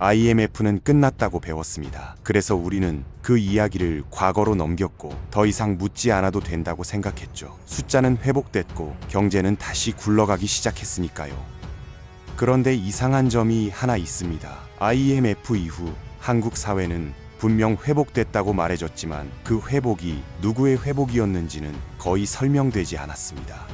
IMF는 끝났다고 배웠습니다. 그래서 우리는 그 이야기를 과거로 넘겼고 더 이상 묻지 않아도 된다고 생각했죠. 숫자는 회복됐고 경제는 다시 굴러가기 시작했으니까요. 그런데 이상한 점이 하나 있습니다. IMF 이후 한국 사회는 분명 회복됐다고 말해줬지만 그 회복이 누구의 회복이었는지는 거의 설명되지 않았습니다.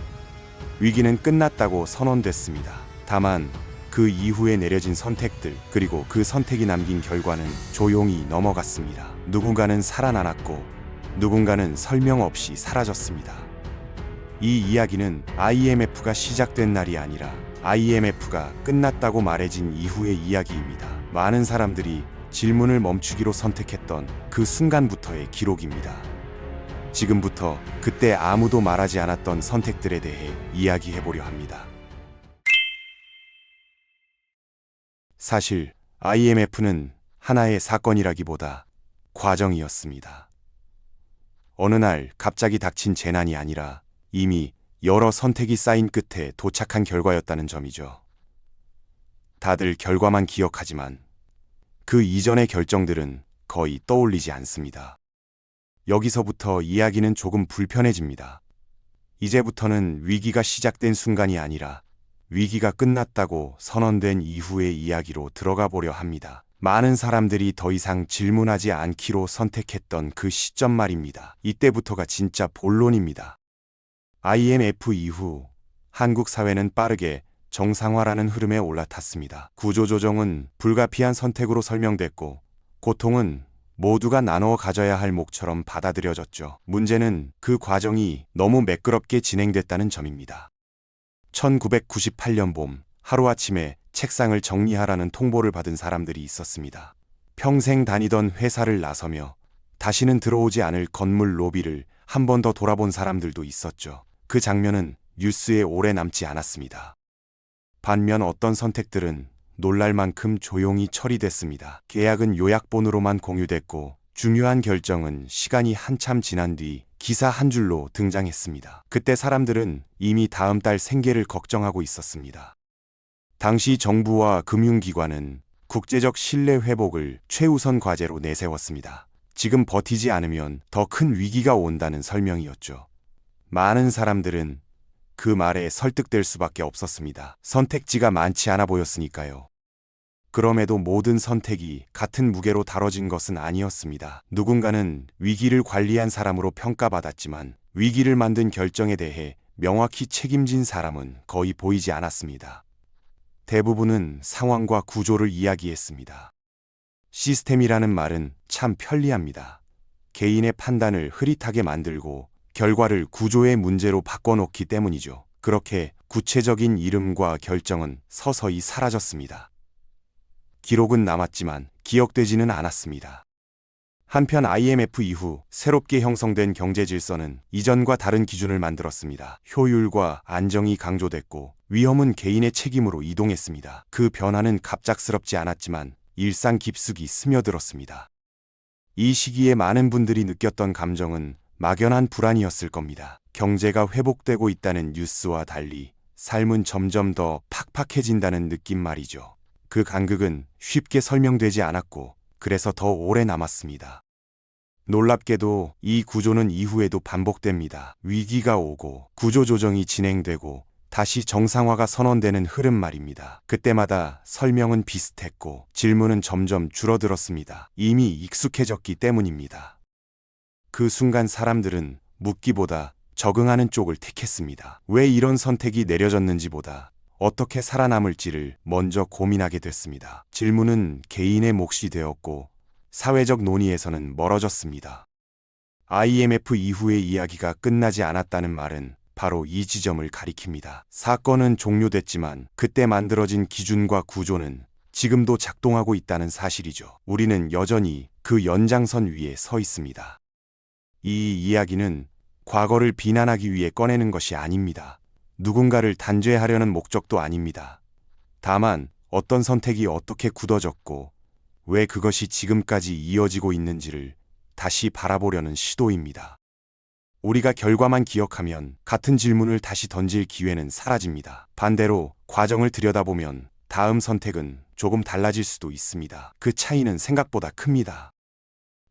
위기는 끝났다고 선언됐습니다. 다만 그 이후에 내려진 선택들, 그리고 그 선택이 남긴 결과는 조용히 넘어갔습니다. 누군가는 살아남았고 누군가는 설명 없이 사라졌습니다. 이 이야기는 IMF가 시작된 날이 아니라 IMF가 끝났다고 말해진 이후의 이야기입니다. 많은 사람들이 질문을 멈추기로 선택했던 그 순간부터의 기록입니다. 지금부터 그때 아무도 말하지 않았던 선택들에 대해 이야기해보려 합니다. 사실 IMF는 하나의 사건이라기보다 과정이었습니다. 어느 날 갑자기 닥친 재난이 아니라 이미 여러 선택이 쌓인 끝에 도착한 결과였다는 점이죠. 다들 결과만 기억하지만 그 이전의 결정들은 거의 떠올리지 않습니다. 여기서부터 이야기는 조금 불편해집니다. 이제부터는 위기가 시작된 순간이 아니라 위기가 끝났다고 선언된 이후의 이야기로 들어가 보려 합니다. 많은 사람들이 더 이상 질문하지 않기로 선택했던 그 시점 말입니다. 이때부터가 진짜 본론입니다. IMF 이후 한국 사회는 빠르게 정상화라는 흐름에 올라탔습니다. 구조조정은 불가피한 선택으로 설명됐고 고통은 모두가 나눠 가져야 할 몫처럼 받아들여졌죠. 문제는 그 과정이 너무 매끄럽게 진행됐다는 점입니다. 1998년 봄 하루아침에 책상을 정리하라는 통보를 받은 사람들이 있었습니다. 평생 다니던 회사를 나서며 다시는 들어오지 않을 건물 로비를 한 번 더 돌아본 사람들도 있었죠. 그 장면은 뉴스에 오래 남지 않았습니다. 반면 어떤 선택들은 놀랄 만큼 조용히 처리됐습니다. 계약은 요약본으로만 공유됐고 중요한 결정은 시간이 한참 지난 뒤 기사 한 줄로 등장했습니다. 그때 사람들은 이미 다음 달 생계를 걱정하고 있었습니다. 당시 정부와 금융기관은 국제적 신뢰 회복을 최우선 과제로 내세웠습니다. 지금 버티지 않으면 더 큰 위기가 온다는 설명이었죠. 많은 사람들은 그 말에 설득될 수밖에 없었습니다. 선택지가 많지 않아 보였으니까요. 그럼에도 모든 선택이 같은 무게로 다뤄진 것은 아니었습니다. 누군가는 위기를 관리한 사람으로 평가받았지만 위기를 만든 결정에 대해 명확히 책임진 사람은 거의 보이지 않았습니다. 대부분은 상황과 구조를 이야기했습니다. 시스템이라는 말은 참 편리합니다. 개인의 판단을 흐릿하게 만들고 결과를 구조의 문제로 바꿔놓기 때문이죠. 그렇게 구체적인 이름과 결정은 서서히 사라졌습니다. 기록은 남았지만 기억되지는 않았습니다. 한편 IMF 이후 새롭게 형성된 경제 질서는 이전과 다른 기준을 만들었습니다. 효율과 안정이 강조됐고 위험은 개인의 책임으로 이동했습니다. 그 변화는 갑작스럽지 않았지만 일상 깊숙이 스며들었습니다. 이 시기에 많은 분들이 느꼈던 감정은 막연한 불안이었을 겁니다. 경제가 회복되고 있다는 뉴스와 달리 삶은 점점 더 팍팍해진다는 느낌 말이죠. 그 간극은 쉽게 설명되지 않았고 그래서 더 오래 남았습니다. 놀랍게도 이 구조는 이후에도 반복됩니다. 위기가 오고 구조조정이 진행되고 다시 정상화가 선언되는 흐름 말입니다. 그때마다 설명은 비슷했고 질문은 점점 줄어들었습니다. 이미 익숙해졌기 때문입니다. 그 순간 사람들은 묻기보다 적응하는 쪽을 택했습니다. 왜 이런 선택이 내려졌는지보다 어떻게 살아남을지를 먼저 고민하게 됐습니다. 질문은 개인의 몫이 되었고 사회적 논의에서는 멀어졌습니다. IMF 이후의 이야기가 끝나지 않았다는 말은 바로 이 지점을 가리킵니다. 사건은 종료됐지만 그때 만들어진 기준과 구조는 지금도 작동하고 있다는 사실이죠. 우리는 여전히 그 연장선 위에 서 있습니다. 이 이야기는 과거를 비난하기 위해 꺼내는 것이 아닙니다. 누군가를 단죄하려는 목적도 아닙니다. 다만 어떤 선택이 어떻게 굳어졌고 왜 그것이 지금까지 이어지고 있는지를 다시 바라보려는 시도입니다. 우리가 결과만 기억하면 같은 질문을 다시 던질 기회는 사라집니다. 반대로 과정을 들여다보면 다음 선택은 조금 달라질 수도 있습니다. 그 차이는 생각보다 큽니다.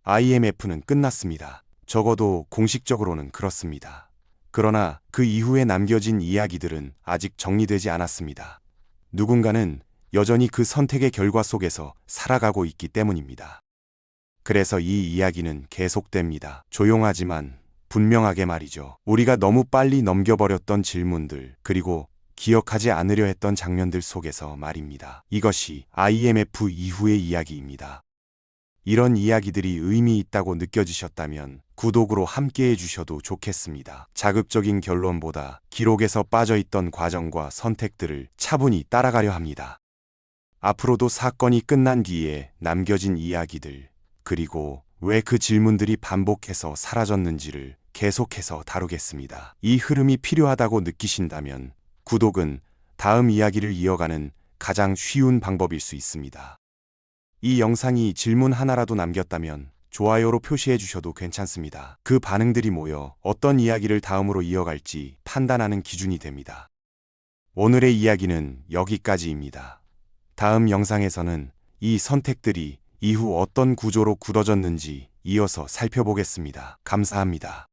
IMF는 끝났습니다. 적어도 공식적으로는 그렇습니다. 그러나 그 이후에 남겨진 이야기들은 아직 정리되지 않았습니다. 누군가는 여전히 그 선택의 결과 속에서 살아가고 있기 때문입니다. 그래서 이 이야기는 계속됩니다. 조용하지만 분명하게 말이죠. 우리가 너무 빨리 넘겨버렸던 질문들, 그리고 기억하지 않으려 했던 장면들 속에서 말입니다. 이것이 IMF 이후의 이야기입니다. 이런 이야기들이 의미 있다고 느껴지셨다면 구독으로 함께해 주셔도 좋겠습니다. 자극적인 결론보다 기록에서 빠져있던 과정과 선택들을 차분히 따라가려 합니다. 앞으로도 사건이 끝난 뒤에 남겨진 이야기들, 그리고 왜 그 질문들이 반복해서 사라졌는지를 계속해서 다루겠습니다. 이 흐름이 필요하다고 느끼신다면 구독은 다음 이야기를 이어가는 가장 쉬운 방법일 수 있습니다. 이 영상이 질문 하나라도 남겼다면 좋아요로 표시해 주셔도 괜찮습니다. 그 반응들이 모여 어떤 이야기를 다음으로 이어갈지 판단하는 기준이 됩니다. 오늘의 이야기는 여기까지입니다. 다음 영상에서는 이 선택들이 이후 어떤 구조로 굳어졌는지 이어서 살펴보겠습니다. 감사합니다.